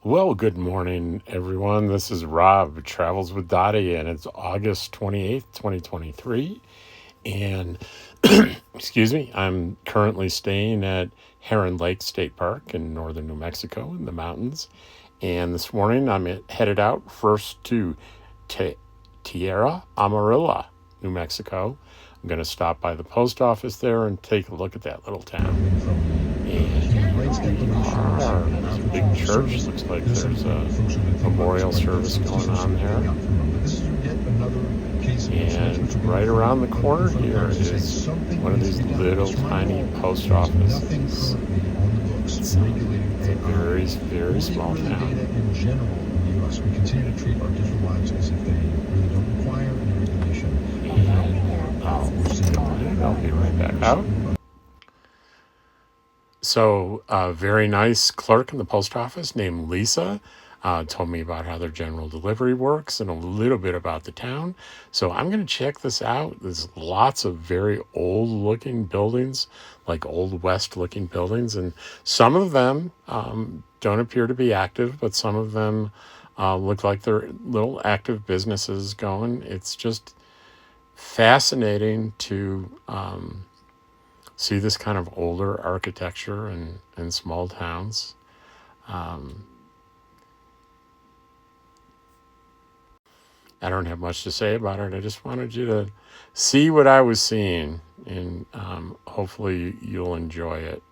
Well, good morning, everyone. This is Rob, Travels with Dottie, and it's August 28th, 2023. And, excuse me, I'm currently staying at Heron Lake State Park in northern New Mexico in the mountains. And this morning I'm headed out first to Tierra, Amarilla, New Mexico. I'm going to stop by the post office there and take a look at that little town. And there's a big church. Looks like there's a memorial service going on there. And right around the corner here is one of these little tiny post offices. It's a very, very small town. In general, in the U.S., we continue to treat our different lives as if they really don't require any regulation. And I'll be right back out. So a very nice clerk in the post office named Lisa told me about how their general delivery works and a little bit about the town. So I'm going to check this out. There's lots of very old looking buildings, like Old West looking buildings. And some of them don't appear to be active, but some of them look like they're little active businesses going. It's just fascinating to see this kind of older architecture in small towns. I don't have much to say about it. I just wanted you to see what I was seeing, and hopefully you'll enjoy it.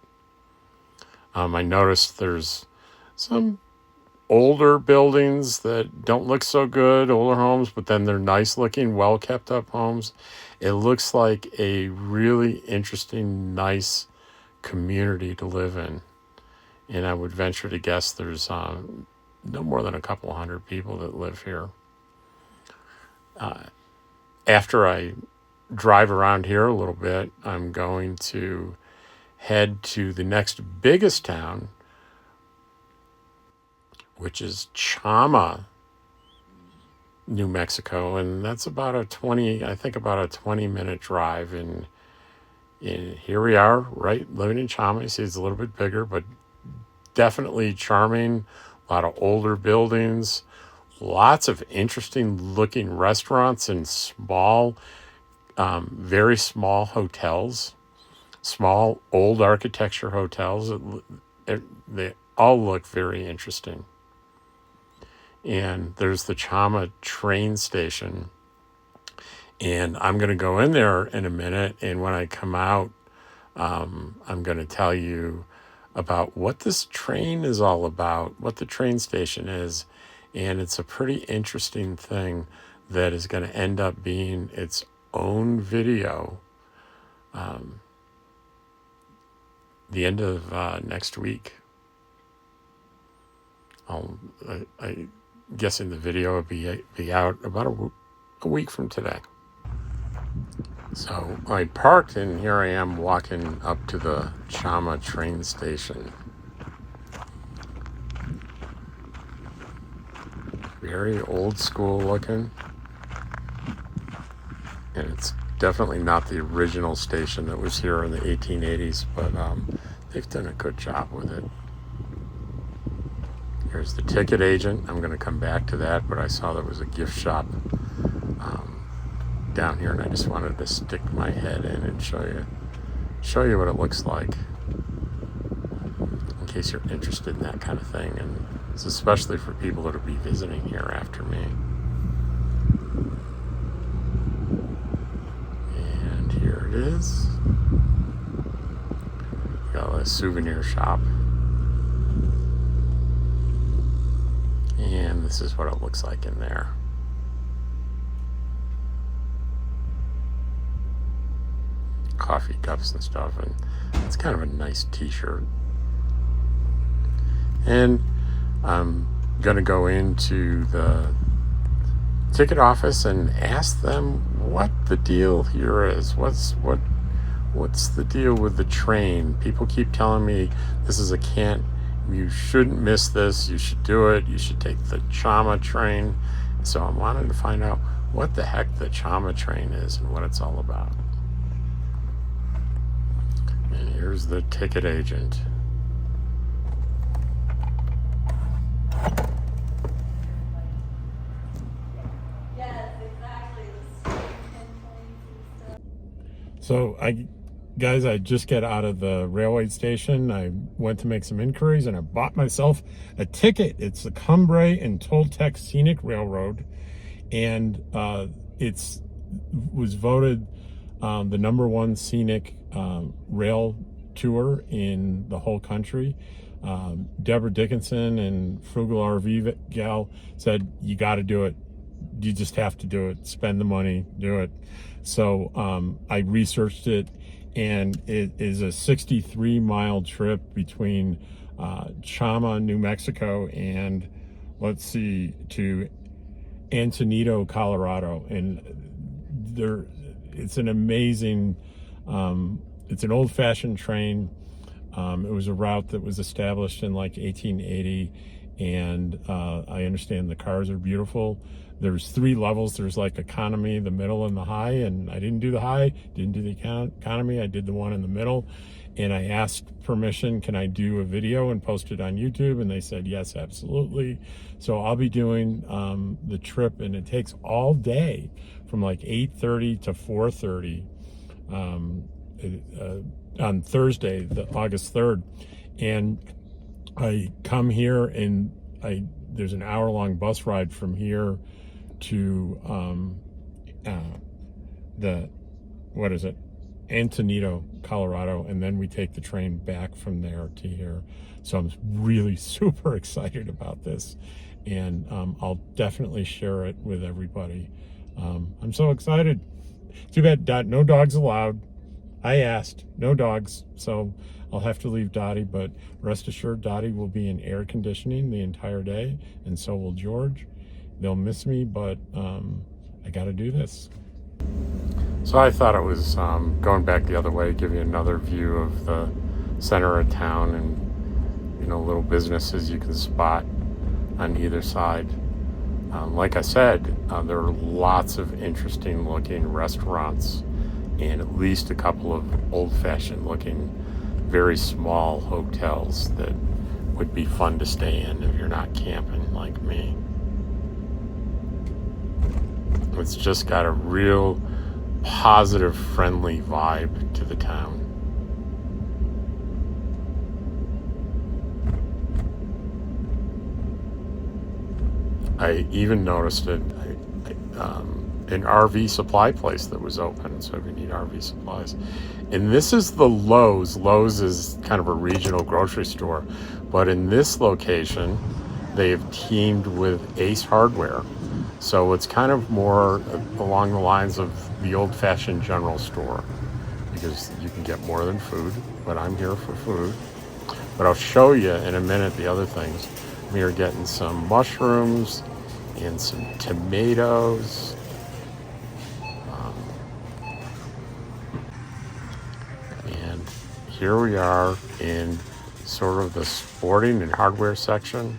I noticed there's some older buildings that don't look so good, older homes, but then they're nice looking, well kept up homes. It looks like a really interesting, nice community to live in. And I would venture to guess there's no more than a couple hundred people that live here. After I drive around here a little bit, I'm going to head to the next biggest town, which is Chama, New Mexico, and that's about a 20-minute drive. And here we are, right, living in Chama. You see it's a little bit bigger, but definitely charming. A lot of older buildings, lots of interesting looking restaurants and small, very small hotels, small old architecture hotels. They all look very interesting. And there's the Chama train station. And I'm going to go in there in a minute. And when I come out, I'm going to tell you about what this train is all about, what the train station is. And it's a pretty interesting thing that is going to end up being its own video the end of next week. I'm guessing the video will be out about a week from today. So I parked, and here I am walking up to the Chama train station. Very old school looking. And it's definitely not the original station that was here in the 1880s, but they've done a good job with it. Here's the ticket agent. I'm going to come back to that, but I saw there was a gift shop down here, and I just wanted to stick my head in and show you what it looks like, in case you're interested in that kind of thing. And it's especially for people that will be visiting here after me. And here it is. Got a souvenir shop. And this is what it looks like in there. Coffee cups and stuff, and it's kind of a nice t-shirt. And I'm gonna go into the ticket office and ask them what the deal here is. What's the deal with the train? People keep telling me this is you shouldn't miss this, you should do it, you should take the Chama train. So I'm wanting to find out what the heck the Chama train is and what it's all about. And here's the ticket agent. So guys, I just get out of the railway station. I went to make some inquiries and I bought myself a ticket. It's the Cumbrae and Toltec Scenic Railroad, and it's was voted the #1 scenic rail tour in the whole country. Deborah Dickinson and Frugal RV Gal said, you got to do it. You just have to do it. Spend the money, do it. So I researched it, and it is a 63-mile trip between Chama, New Mexico, and let's see, to Antonito, Colorado. And it's an amazing, it's an old-fashioned train. It was a route that was established in like 1880, and I understand the cars are beautiful. There's 3 levels. There's like economy, the middle, and the high, and I didn't do the high, didn't do the economy. I did the one in the middle, and I asked permission, can I do a video and post it on YouTube? And they said yes, absolutely. So I'll be doing the trip, and it takes all day from like 8:30 to 4:30 on Thursday, August 3rd. And I come here, and there's an hour-long bus ride from here to Antonito, Colorado, and then we take the train back from there to here. So I'm really super excited about this, and I'll definitely share it with everybody. I'm so excited. Too bad no dogs allowed. I asked, no dogs, so I'll have to leave Dottie, but rest assured Dottie will be in air conditioning the entire day, and so will George. They'll miss me, but I got to do this. So I thought it was going back the other way, give you another view of the center of town and, little businesses you can spot on either side. Like I said, there are lots of interesting looking restaurants and at least a couple of old-fashioned looking, very small hotels that would be fun to stay in if you're not camping like me. It's just got a real positive, friendly vibe to the town. I even noticed an RV supply place that was open, so if you need RV supplies. And this is the Lowe's. Lowe's is kind of a regional grocery store, but in this location, they've teamed with Ace Hardware. So it's kind of more along the lines of the old-fashioned general store, because you can get more than food, but I'm here for food. But I'll show you in a minute the other things. We are getting some mushrooms and some tomatoes. And here we are in sort of the sporting and hardware section.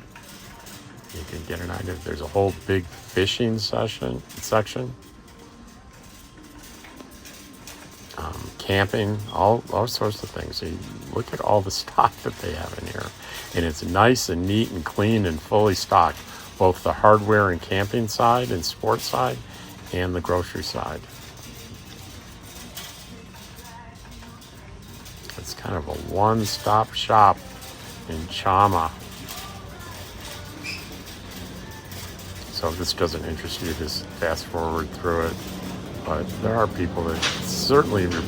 You can get an idea. There's a whole big fishing section. Camping, all sorts of things. So you look at all the stock that they have in here, and it's nice and neat and clean and fully stocked, both the hardware and camping side and sports side and the grocery side. It's kind of a one-stop shop in Chama. So if this doesn't interest you, just fast forward through it. But there are people that certainly, if you're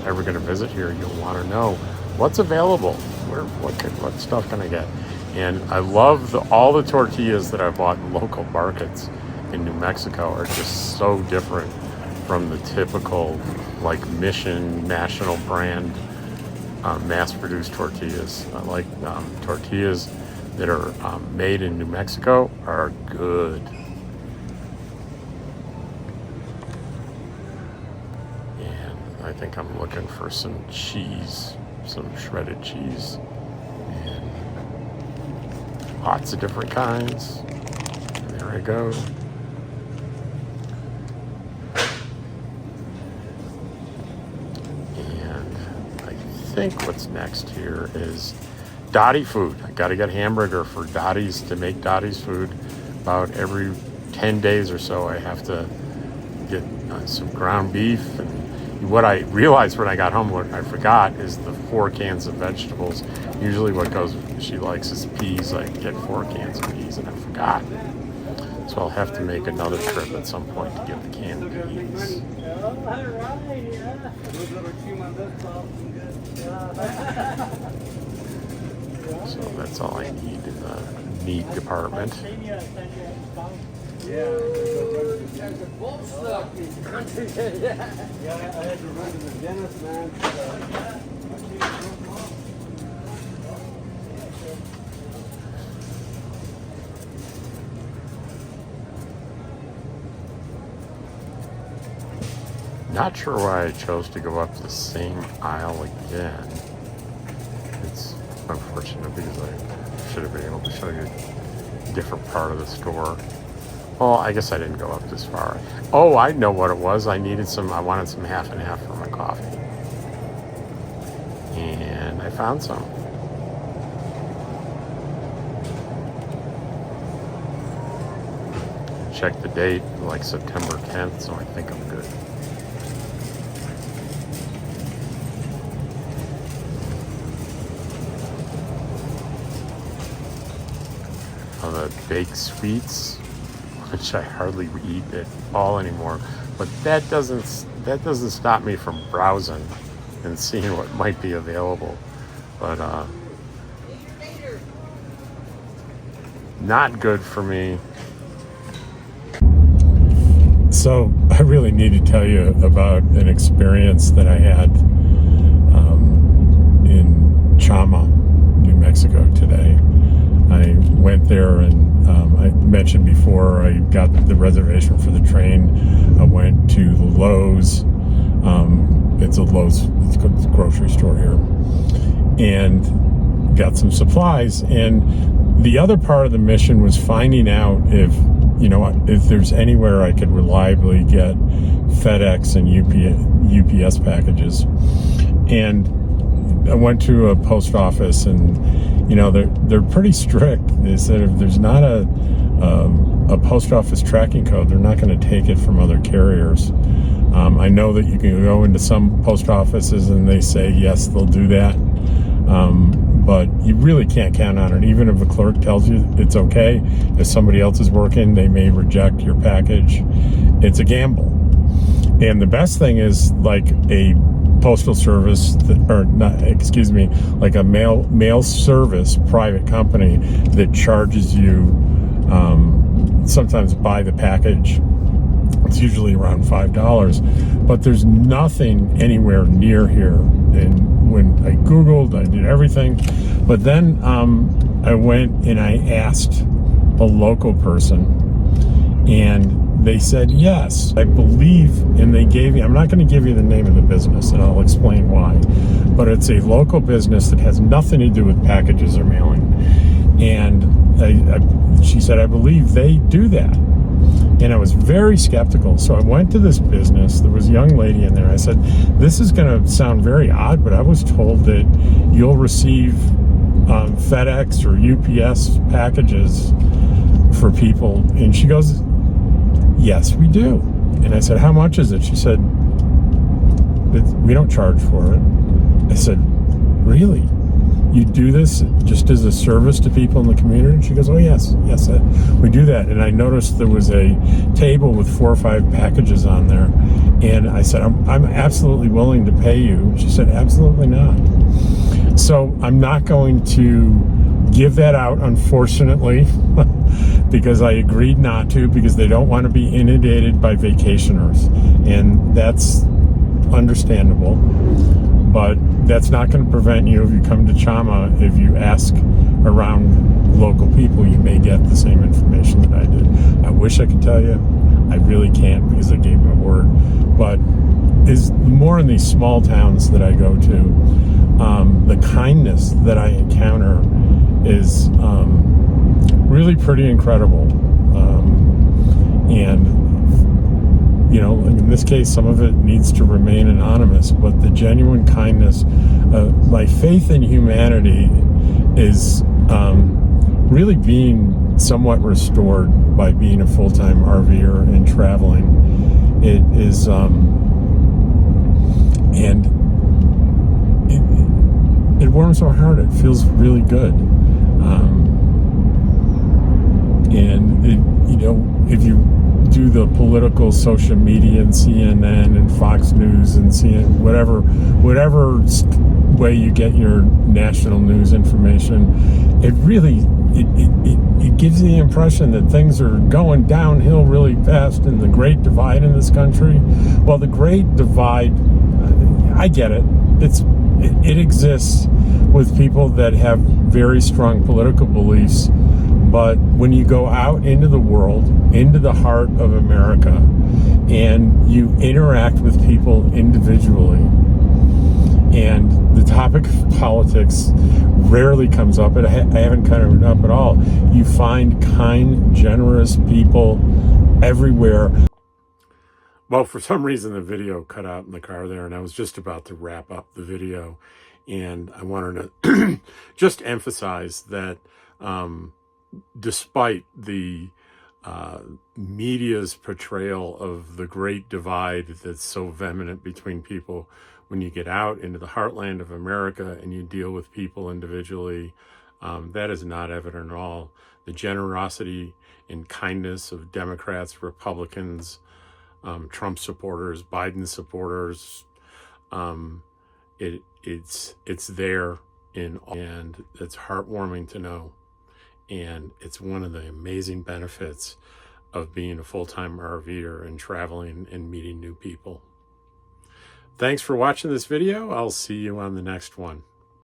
ever going to visit here, you'll want to know what's available. What stuff can I get? And I love all the tortillas that I bought in local markets in New Mexico are just so different from the typical like Mission national brand mass-produced tortillas. I like tortillas that are made in New Mexico are good. And I think I'm looking for some cheese, some shredded cheese, and lots of different kinds. And there I go. And I think what's next here is Dottie food. I got to get hamburger for Dottie's to make Dottie's food. About every 10 days or so, I have to get some ground beef and what I realized when I got home, what I forgot is the 4 cans of vegetables. Usually what she likes is peas. I get 4 cans of peas, and I forgot. So I'll have to make another trip at some point to get the canned peas. So that's all I need in the meat department. Yeah, I had to run to the dentist, man. Not sure why I chose to go up the same aisle again. It's unfortunate because I should have been able to show you a different part of the store. Well, I guess I didn't go up this far. Oh, I know what it was. I wanted some half and half for my coffee. And I found some. Check the date, like September 10th, so I think I'm good. The baked sweets, which I hardly eat at all anymore, but that doesn't stop me from browsing and seeing what might be available. But not good for me. So I really need to tell you about an experience that I had in Chama, New Mexico today. I went there, and I mentioned before I got the reservation for the train. I went to the Lowe's. It's a Lowe's, it's a grocery store here, and got some supplies. And the other part of the mission was finding out if there's anywhere I could reliably get FedEx and UPS packages. And I went to a post office, and they're pretty strict. They said if there's not a post office tracking code, they're not going to take it from other carriers. I know that you can go into some post offices and they say yes, they'll do that, but you really can't count on it. Even if a clerk tells you it's okay, if somebody else is working, they may reject your package. It's a gamble. And the best thing is like a postal service, like a mail service private company that charges you sometimes by the package. It's usually around $5, but there's nothing anywhere near here. And when I Googled, I did everything, but then I went and I asked a local person, and they said yes, I believe, and they gave me, I'm not going to give you the name of the business, and I'll explain why, but it's a local business that has nothing to do with packages or mailing. And she said, I believe they do that. And I was very skeptical. So I went to this business. There was a young lady in there. I said, this is going to sound very odd, but I was told that you'll receive FedEx or UPS packages for people. And she goes, yes, we do. And I said, how much is it? She said, we don't charge for it. I said, really? You do this just as a service to people in the community? And she goes, oh, yes, we do that. And I noticed there was a table with 4 or 5 packages on there. And I said, I'm absolutely willing to pay you. She said, absolutely not. So I'm not going to give that out, unfortunately, because I agreed not to, because they don't want to be inundated by vacationers. And that's understandable. But that's not going to prevent you, if you come to Chama, if you ask around local people, you may get the same information that I did. I wish I could tell you. I really can't, because I gave my word. But is more in these small towns that I go to, the kindness that I encounter is really pretty incredible. And in this case, some of it needs to remain anonymous, but the genuine kindness, my faith in humanity is really being somewhat restored by being a full-time RVer and traveling. It is, And it warms my heart. It feels really good. And if you do the political social media and CNN and Fox News and CNN, whatever way you get your national news information, it really it gives you the impression that things are going downhill really fast in the Great Divide in this country. Well, the Great Divide, I get it. It exists with people that have very strong political beliefs. But when you go out into the world, into the heart of America, and you interact with people individually, and the topic of politics rarely comes up, I haven't covered it up at all. You find kind, generous people everywhere. Well, for some reason, the video cut out in the car there, and I was just about to wrap up the video. And I wanted to just emphasize that despite the media's portrayal of the Great Divide that's so vehement between people, when you get out into the heartland of America and you deal with people individually, that is not evident at all. The generosity and kindness of Democrats, Republicans, Trump supporters, Biden supporters, it's there and it's heartwarming to know. And it's one of the amazing benefits of being a full-time RVer and traveling and meeting new people. Thanks for watching this video. I'll see you on the next one.